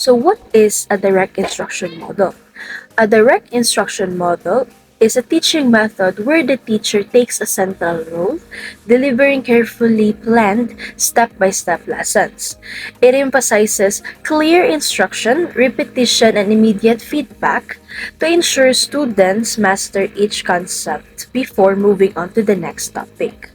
So what is a direct instruction model? A direct instruction model is a teaching method where the teacher takes a central role, delivering carefully planned step-by-step lessons. It emphasizes clear instruction, repetition, and immediate feedback to ensure students master each concept before moving on to the next topic.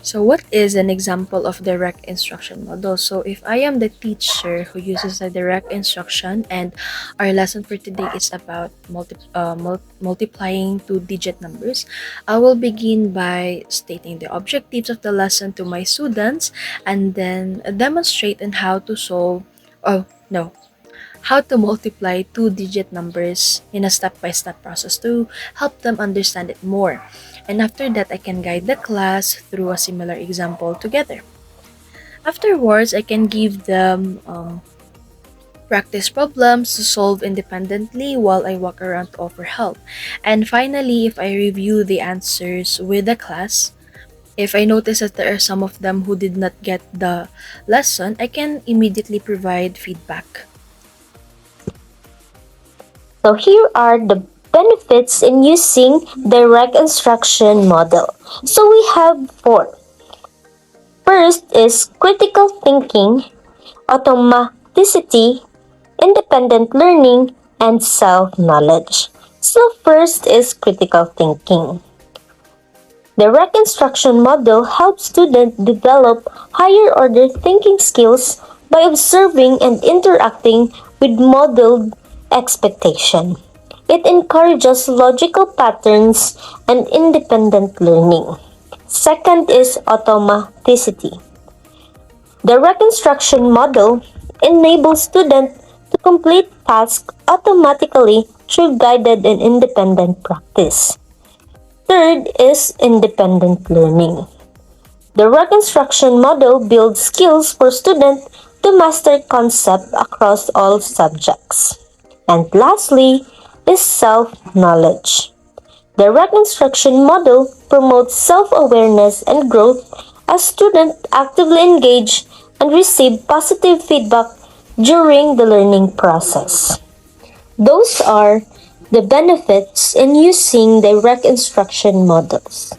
So what is an example of direct instruction model? So if I am the teacher who uses a direct instruction and our lesson for today is about multiplying two-digit numbers, I will begin by stating the objectives of the lesson to my students and then demonstrate on how to solve, oh no, how to multiply two-digit numbers in a step-by-step process to help them understand it more. And after that, I can guide the class through a similar example together. Afterwards, I can give them practice problems to solve independently while I walk around to offer help. And finally, if I review the answers with the class, if I notice that there are some of them who did not get the lesson, I can immediately provide feedback. So here are the benefits in using direct instruction model. So we have four. First is critical thinking, automaticity, independent learning, and self-knowledge. So first is critical thinking. Direct instruction model helps students develop higher order thinking skills by observing and interacting with modeled expectation. It encourages logical patterns and independent learning. Second is automaticity. Direct instruction model enables students to complete tasks automatically through guided and independent practice. Third is independent learning. The direct instruction model builds skills for students to master concepts across all subjects. And lastly is self-knowledge. The direct instruction model promotes self-awareness and growth as students actively engage and receive positive feedback during the learning process. Those are the benefits in using direct instruction models.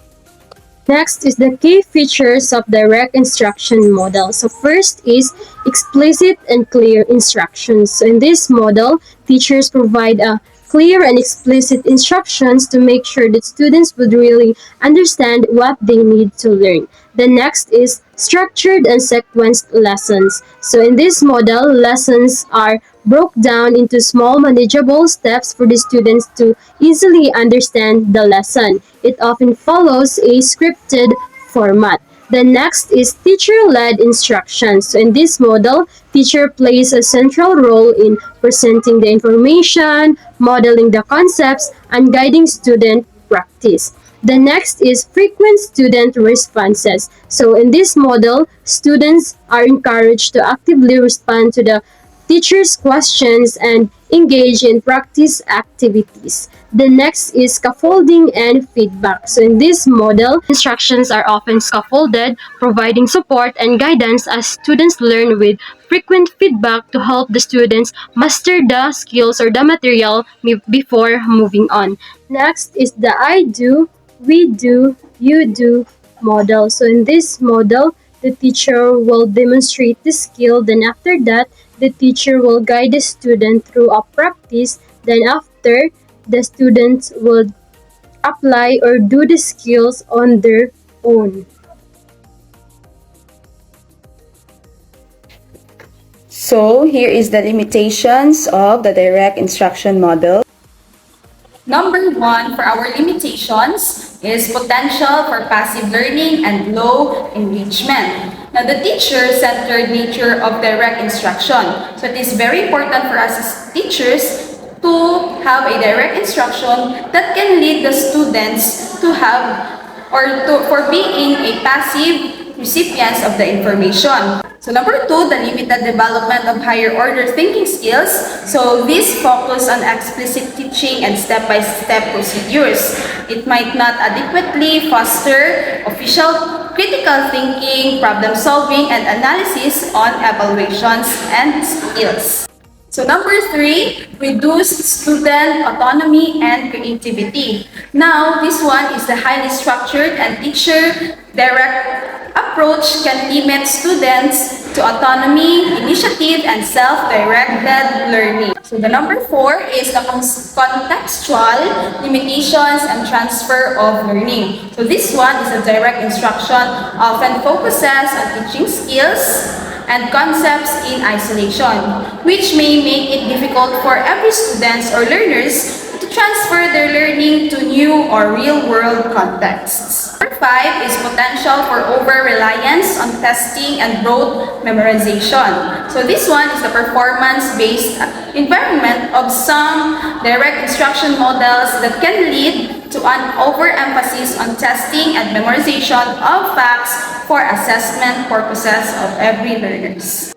Next is the key features of direct instruction model. So first is explicit and clear instructions. So in this model, teachers provide a clear and explicit instructions to make sure that students would really understand what they need to learn. The next is structured and sequenced lessons. So in this model, lessons are broke down into small manageable steps for the students to easily understand the lesson. It often follows a scripted format. The next is teacher-led instruction. So in this model, teacher plays a central role in presenting the information, modeling the concepts, and guiding student practice. The next is frequent student responses. So in this model, students are encouraged to actively respond to the teacher's questions and engage in practice activities. The next is scaffolding and feedback. So in this model, instructions are often scaffolded, providing support and guidance as students learn with frequent feedback to help the students master the skills or the material before moving on. Next is the I do, we do, you do model. So in this model, the teacher will demonstrate the skill. Then after that, the teacher will guide the student through a practice. Then after, the students will apply or do the skills on their own. So here is the limitations of the direct instruction model. Number one for our limitations is potential for passive learning and low engagement. Now, the teacher-centered nature of direct instruction. So it is very important for us as teachers to have a direct instruction that can lead the students to have for being a passive recipients of the information. So number two, the limited development of higher order thinking skills. So this focus on explicit teaching and step-by-step procedures. It might not adequately foster official critical thinking, problem solving, and analysis on evaluations and skills. So number 3, reduced student autonomy and creativity. Now, this one is the highly structured and teacher-direct approach can limit students to autonomy, initiative, and self-directed learning. So the number 4 is the contextual limitations and transfer of learning. So this one is a direct instruction often focuses on teaching skills and concepts in isolation, which may make it difficult for every students or learners to transfer their learning to new or real-world contexts. Number 5 is potential for over-reliance on testing and rote memorization. So this one is the performance-based environment of some direct instruction models that can lead to an overemphasis on testing and memorization of facts for assessment purposes of every learners.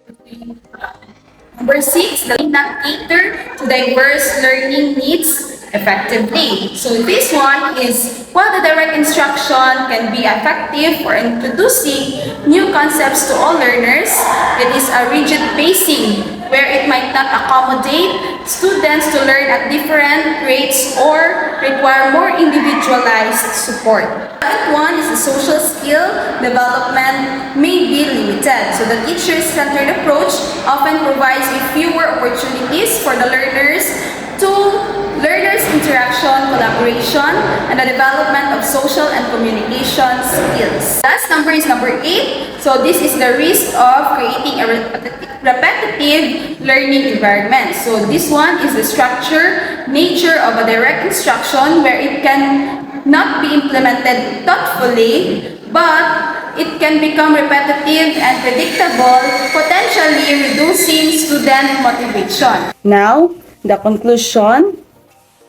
Number 6, they not cater to diverse learning needs effectively. So this one is, while the direct instruction can be effective for introducing new concepts to all learners, it is a rigid pacing where it might not accommodate students to learn at different rates or require more individualized support. The second one is the social skill development may be limited. So the teacher-centered approach often provides fewer opportunities for the learners to interaction, collaboration, and the development of social and communication skills. Last number is number 8. So this is the risk of creating a repetitive learning environment. So this one is the structure, nature of a direct instruction where it can not be implemented thoughtfully, but it can become repetitive and predictable, potentially reducing student motivation. Now, the conclusion.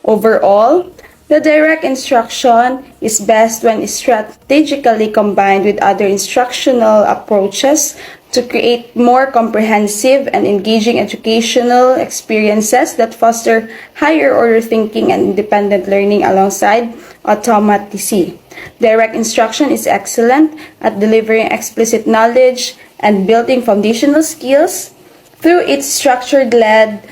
Overall, the direct instruction is best when strategically combined with other instructional approaches to create more comprehensive and engaging educational experiences that foster higher order thinking and independent learning alongside automaticity. Direct instruction is excellent at delivering explicit knowledge and building foundational skills through its structured-led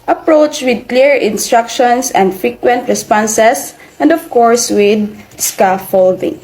approach with clear instructions and frequent responses, and of course with scaffolding.